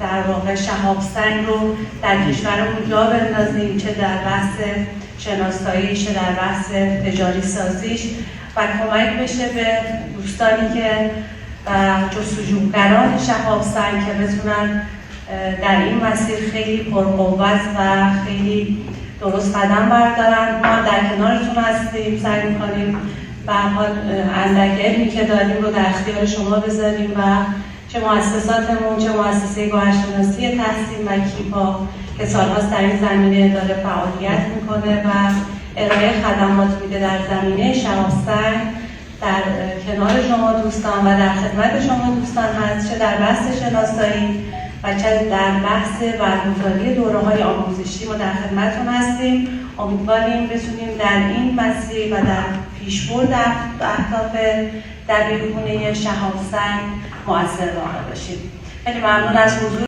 در واقع شهاب سنگ رو در کشورمون جا بندازیم، چه در بحث شناسایی، چه در بحث تجاری سازیش و کمک بشه به دوستانی که جستجوگران شهاب سنگ که بتونن در این مسیر خیلی پرقوت و خیلی درست قدم بردارن. ما در کنارتون هستیم، سعی می‌کنیم به هر حال اندک علمی که داریم رو در اختیار شما بذاریم و چه مؤسساتمون، چه مؤسسه گوهرشناسی تحصیل و کیپا که سالهاست در این زمینه داره فعالیت میکنه و ارائه خدمات میده در زمینه شهاب سنگ، در کنار شما دوستان و در خدمت شما دوستان هست، چه در بحث شناسایی و چه در بحث برگزاری دوره‌های آموزشی ما در خدمتتون هستیم. امیدواریم بتونیم در این مسیر و در پیشبرد اهداف دبیرخونه شهاب سنگ مؤثر واقع باشیم. خیلی ممنون از حضور